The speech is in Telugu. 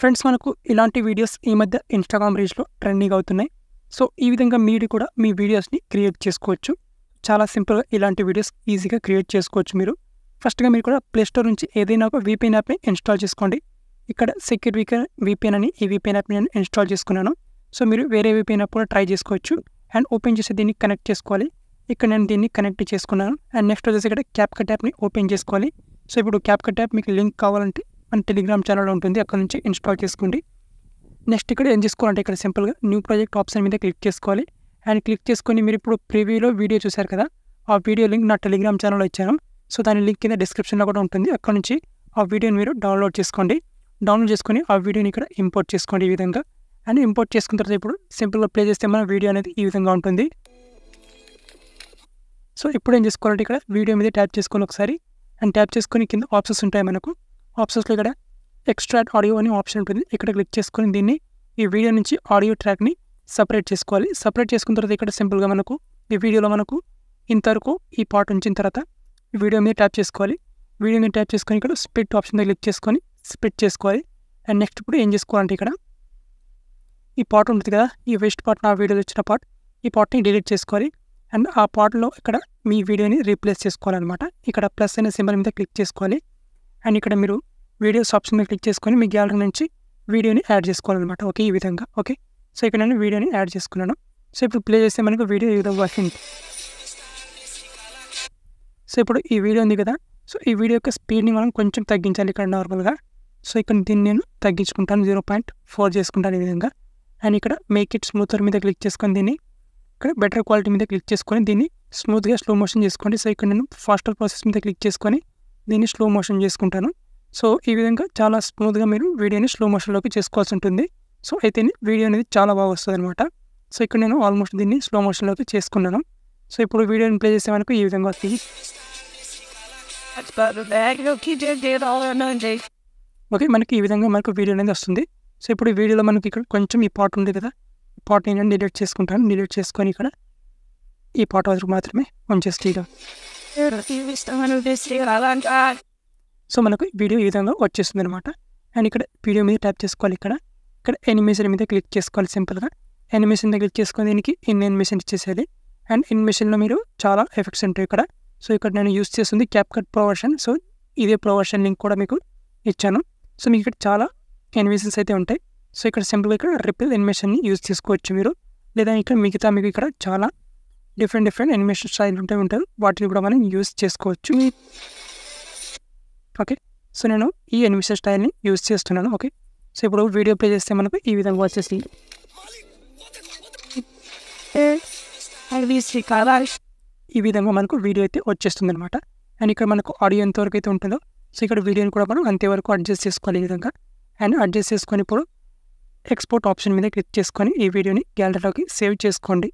ఫ్రెండ్స్ మనకు ఇలాంటి వీడియోస్ ఈ మధ్య ఇన్‌స్టాగ్రామ్ రీల్స్‌లో ట్రెండింగ్ అవుతున్నాయి. సో, ఈ విధంగా మీరు కూడా మీ వీడియోస్‌ని క్రియేట్ చేసుకోవచ్చు. చాలా సింపుల్‌గా ఇలాంటి వీడియోస్ ఈజీగా క్రియేట్ చేసుకోవచ్చు మీరు. ఫస్ట్‌గా మీరు కూడా ప్లే స్టోర్ నుంచి ఏదైనా ఒక వీపీఎన్ యాప్‌ని ఇన్‌స్టాల్ చేసుకోండి. ఇక్కడ సెక్యూర్ వీపీఎన్ అని ఈ వీపీఎన్ యాప్‌ని నేను ఇన్‌స్టాల్ చేసుకున్నాను. సో, మీరు వేరే వీపీఎన్ యాప్ కూడా ట్రై చేసుకోవచ్చు. అండ్ ఓపెన్ చేసి దీన్ని కనెక్ట్ చేసుకోవాలి. ఇక్కడ నేను దీన్ని కనెక్ట్ చేసుకున్నాను. అండ్ నెక్స్ట్ వచ్చేసి ఇక్కడ క్యాప్‌కట్ యాప్‌ని ఓపెన్ చేసుకోవాలి. సో, ఇప్పుడు క్యాప్‌కట్ యాప్ మీకు లింక్ కావాలంటే మన టెలిగ్రామ్ ఛానల్లో ఉంటుంది. అక్కడ నుంచి ఇన్‌స్టాల్ చేసుకోండి. నెక్స్ట్ ఇక్కడ ఏం చేసుకోవాలంటే ఇక్కడ సింపుల్‌గా న్యూ ప్రాజెక్ట్ ఆప్షన్ మీద క్లిక్ చేసుకోవాలి. అండ్ క్లిక్ చేసుకొని మీరు ఇప్పుడు ప్రివ్యూలో వీడియో చూశారు కదా, ఆ వీడియో లింక్ నా టెలిగ్రామ్ ఛానల్లో ఇచ్చాను. సో, దాని లింక్ కింద డిస్క్రిప్షన్లో కూడా ఉంటుంది. అక్కడ నుంచి ఆ వీడియోని మీరు డౌన్లోడ్ చేసుకోండి. డౌన్లోడ్ చేసుకొని ఆ వీడియోని ఇక్కడ ఇంపోర్ట్ చేసుకోండి ఈ విధంగా. అండ్ ఇంపోర్ట్ చేసుకున్న తర్వాత ఇప్పుడు సింపుల్‌గా ప్లే చేస్తే మన వీడియో అనేది ఈ విధంగా ఉంటుంది. సో, ఇప్పుడు ఏం చేసుకోవాలంటే ఇక్కడ వీడియో మీద ట్యాప్ చేసుకొని ఒకసారి అండ్ ట్యాప్ చేసుకొని కింద ఆప్షన్స్ ఉంటాయి మనకు. ఆప్షన్స్లో ఇక్కడ ఎక్స్ట్రాక్ట్ ఆడియో అని ఆప్షన్ ఉంటుంది. ఇక్కడ క్లిక్ చేసుకొని దీన్ని ఈ వీడియో నుంచి ఆడియో ట్రాక్ని సపరేట్ చేసుకోవాలి. సపరేట్ చేసుకున్న తర్వాత ఇక్కడ సింపుల్గా మనకు ఈ వీడియోలో మనకు ఇంతవరకు ఈ పార్ట్ ఉంచిన తర్వాత ఈ వీడియో మీద ట్యాప్ చేసుకోవాలి. వీడియో మీద ట్యాప్ చేసుకొని ఇక్కడ స్ప్లిట్ ఆప్షన్ మీద క్లిక్ చేసుకొని స్ప్లిట్ చేసుకోవాలి. అండ్ నెక్స్ట్ ఇప్పుడు ఏం చేసుకోవాలంటే ఇక్కడ ఈ పార్ట్ ఉంటుంది కదా, ఈ వేస్ట్ పార్ట్ నా వీడియోలో వచ్చిన పార్ట్, ఈ పార్ట్ని డిలీట్ చేసుకోవాలి. అండ్ ఆ పార్ట్లో ఇక్కడ మీ వీడియోని రీప్లేస్ చేసుకోవాలన్నమాట. ఇక్కడ ప్లస్ అనే సింబల్ మీద క్లిక్ చేసుకోవాలి. అండ్ ఇక్కడ మీరు వీడియోస్ ఆప్షన్ మీద క్లిక్ చేసుకొని మీ గ్యాలరీ నుంచి వీడియోని యాడ్ చేసుకోవాలన్నమాట. ఓకే, ఈ విధంగా. ఓకే, సో ఇక్కడ నేను వీడియోని యాడ్ చేసుకున్నాను. సో ఇప్పుడు ప్లే చేస్తే మనకు వీడియో ఈ విధంగా వస్తుంది. సో ఇప్పుడు ఈ వీడియో ఉంది కదా, సో ఈ వీడియో యొక్క స్పీడ్ని మనం కొంచెం తగ్గించాలి ఇక్కడ నార్మల్గా. సో ఇక్కడ దీన్ని నేను తగ్గించుకుంటాను, 0.4 చేసుకుంటాను ఈ విధంగా. అండ్ ఇక్కడ మేక్ ఇట్ స్మూతర్ మీద క్లిక్ చేసుకొని దీన్ని ఇక్కడ బెటర్ క్వాలిటీ మీద క్లిక్ చేసుకొని దీన్ని స్మూత్గా స్లో మోషన్ చేసుకోండి. సో ఇక్కడ నేను ఫాస్టర్ ప్రాసెస్ మీద క్లిక్ చేసుకొని దీన్ని స్లో మోషన్ చేసుకుంటాను. సో ఈ విధంగా చాలా స్మూత్గా మీరు వీడియోని స్లో మోషన్లోకి చేసుకోవాల్సి ఉంటుంది. సో అయితే వీడియో అనేది చాలా బాగా వస్తుంది అనమాట. సో ఇక్కడ నేను ఆల్మోస్ట్ దీన్ని స్లో మోషన్లోకి చేసుకున్నాను. సో ఇప్పుడు వీడియోని ప్లే చేసే మనకు ఈ విధంగా వస్తుంది. ఓకే, మనకి ఈ విధంగా మనకు వీడియో అనేది వస్తుంది. సో ఇప్పుడు ఈ వీడియోలో మనకి ఇక్కడ కొంచెం ఈ పార్ట్ ఉంది కదా, ఈ పార్ట్ని నేను డిలీట్ చేసుకుంటాను. డిలీట్ చేసుకొని ఇక్కడ ఈ పార్ట్ వరకు మాత్రమే ఉంచేస్తే సో మనకు వీడియో ఈ విధంగా వచ్చేస్తుంది అనమాట. అండ్ ఇక్కడ వీడియో మీద ట్యాప్ చేసుకోవాలి. ఇక్కడ యానిమేషన్ మీద క్లిక్ చేసుకోవాలి. సింపుల్గా యానిమేషన్ మీద క్లిక్ చేసుకొని దీనికి యానిమేషన్ ఇచ్చేసేయాలి. అండ్ యానిమేషన్లో మీరు చాలా ఎఫెక్ట్స్ ఉంటాయి ఇక్కడ. సో ఇక్కడ నేను యూస్ చేస్తుంది క్యాప్కట్ ప్రో వర్షన్. సో ఇదే ప్రో వర్షన్ లింక్ కూడా మీకు ఇచ్చాను. సో మీకు ఇక్కడ చాలా యానిమేషన్స్ అయితే ఉంటాయి. సో ఇక్కడ సింపుల్గా ఇక్కడ రిపిల్ యానిమేషన్ని యూజ్ చేసుకోవచ్చు మీరు. లేదా ఇక్కడ మిగతా మీకు ఇక్కడ చాలా డిఫరెంట్ యానిమేషన్ స్టైల్ ఉంటాయి. వాటిని కూడా మనం యూజ్ చేసుకోవచ్చు. ఓకే, సో నేను ఈ యానిమేషన్ స్టైల్ని యూజ్ చేస్తున్నాను. ఓకే, సో ఇప్పుడు వీడియో ప్లే చేస్తే మనకు ఈ విధంగా వచ్చేసి ఈ విధంగా మనకు వీడియో అయితే వచ్చేస్తుంది అనమాట. అండ్ ఇక్కడ మనకు ఆడియో ఎంతవరకు అయితే ఉంటుందో సో ఇక్కడ వీడియోని కూడా మనం అంతేవరకు అడ్జస్ట్ చేసుకోవాలి ఈ విధంగా. అండ్ అడ్జస్ట్ చేసుకొని ఇప్పుడు ఎక్స్పోర్ట్ ఆప్షన్ మీద క్లిక్ చేసుకొని ఈ వీడియోని గ్యాలరీలోకి సేవ్ చేసుకోండి.